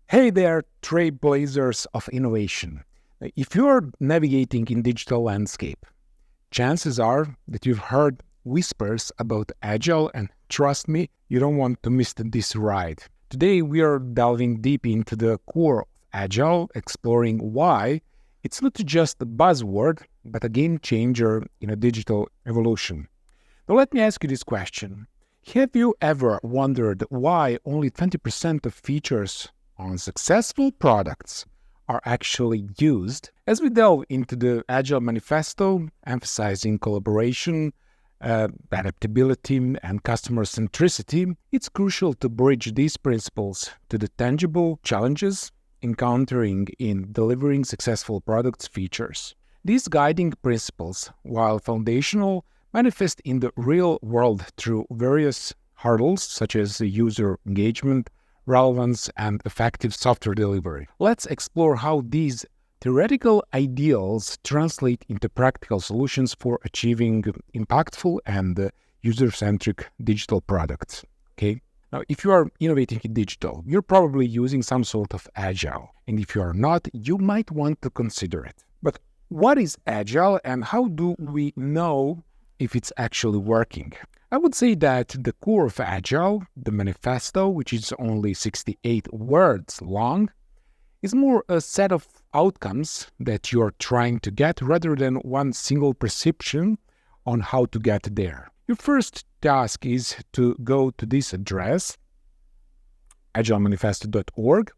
Hey there, Trailblazers of innovation. If you're navigating in digital landscape, chances are that you've heard whispers about Agile, and trust me, you don't want to miss this ride. Today we are delving deep into the core of Agile, exploring why it's not just a buzzword, but a game changer in a digital evolution. Now let me ask you this question. Have you ever wondered why only 20% of features on successful products are actually used? As we delve into the Agile manifesto, emphasizing collaboration, adaptability, and customer-centricity, it's crucial to bridge these principles to the tangible challenges encountering in delivering successful products features. These guiding principles, while foundational, manifest in the real world through various hurdles such as user engagement, relevance, and effective software delivery. Let's explore how these theoretical ideals translate into practical solutions for achieving impactful and user-centric digital products. Okay? Now, if you are innovating in digital, you're probably using some sort of Agile. And if you are not, you might want to consider it. But what is Agile and how do we know if it's actually working? I would say that the core of Agile, the manifesto, which is only 68 words long, is more a set of outcomes that you're trying to get rather than one single prescription on how to get there. Your first task is to go to this address, agilemanifesto.org,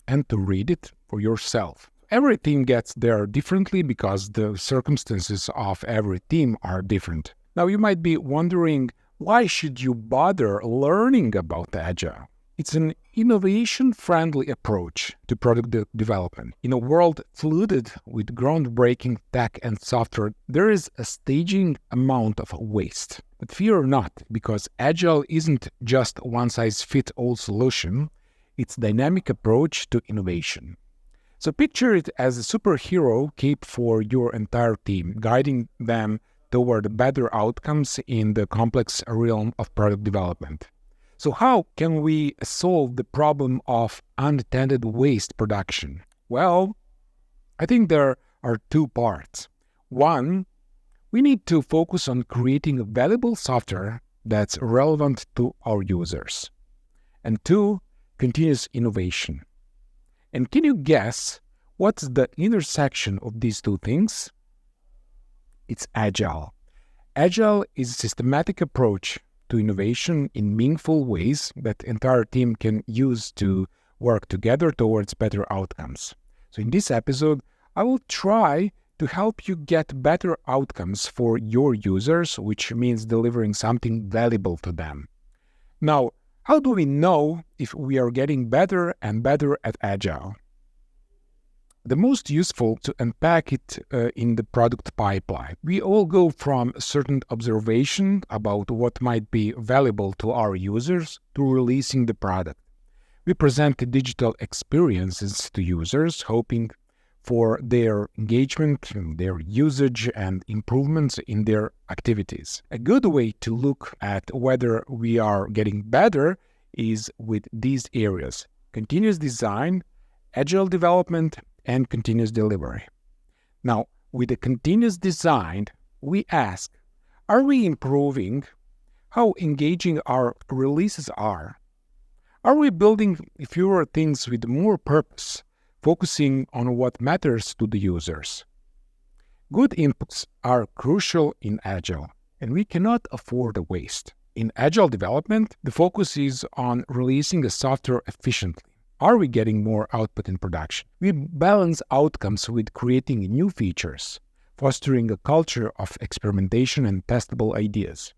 and to read it for yourself. Every team gets there differently because the circumstances of every team are different. Now, you might be wondering, why should you bother learning about Agile? It's an innovation-friendly approach to product development. In a world flooded with groundbreaking tech and software, there is a staging amount of waste. But fear not, because Agile isn't just a one-size-fits-all solution, it's a dynamic approach to innovation. So picture it as a superhero cape for your entire team, guiding them toward better outcomes in the complex realm of product development. So how can we solve the problem of unattended waste production? Well, I think there are two parts. One, we need to focus on creating valuable software that's relevant to our users. And two, continuous innovation. And can you guess what's the intersection of these two things? It's Agile. Agile is a systematic approach to innovation in meaningful ways that entire team can use to work together towards better outcomes. So in this episode, I will try to help you get better outcomes for your users, which means delivering something valuable to them. Now, how do we know if we are getting better and better at Agile? The most useful to unpack it in the product pipeline. We all go from a certain observation about what might be valuable to our users to releasing the product. We present the digital experiences to users, hoping for their engagement, their usage, and improvements in their activities. A good way to look at whether we are getting better is with these areas: continuous design, agile development, and continuous delivery. Now, with the continuous design, we ask, are we improving how engaging our releases are? Are we building fewer things with more purpose, focusing on what matters to the users? Good inputs are crucial in Agile, and we cannot afford a waste. In Agile development, the focus is on releasing the software efficiently. Are we getting more output in production? We balance outcomes with creating new features, fostering a culture of experimentation and testable ideas.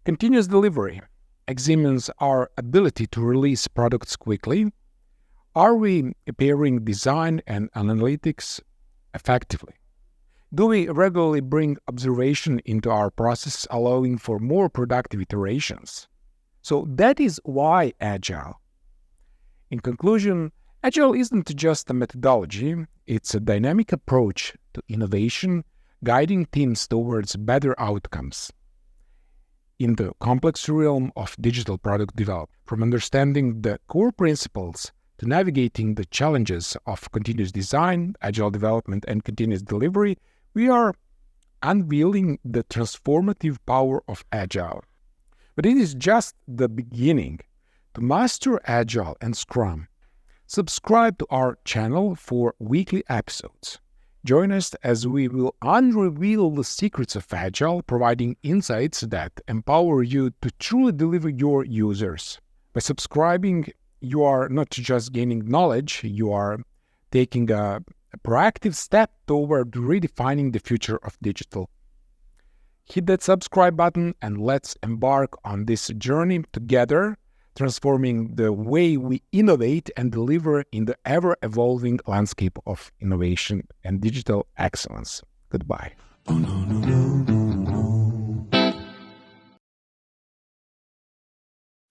Continuous delivery examines our ability to release products quickly. Are we pairing design and analytics effectively? Do we regularly bring observation into our process, allowing for more productive iterations? So that is why Agile. In conclusion, Agile isn't just a methodology, it's a dynamic approach to innovation, guiding teams towards better outcomes. in the complex realm of digital product development. From understanding the core principles to navigating the challenges of continuous design, agile development, and continuous delivery, we are unveiling the transformative power of Agile. But it is just the beginning. To master Agile and Scrum, subscribe to our channel for weekly episodes. Join us as we will unreveal the secrets of Agile, providing insights that empower you to truly deliver your users. By subscribing, you are not just gaining knowledge, you are taking a proactive step toward redefining the future of digital. Hit that subscribe button and let's embark on this journey together, transforming the way we innovate and deliver in the ever-evolving landscape of innovation and digital excellence. Goodbye.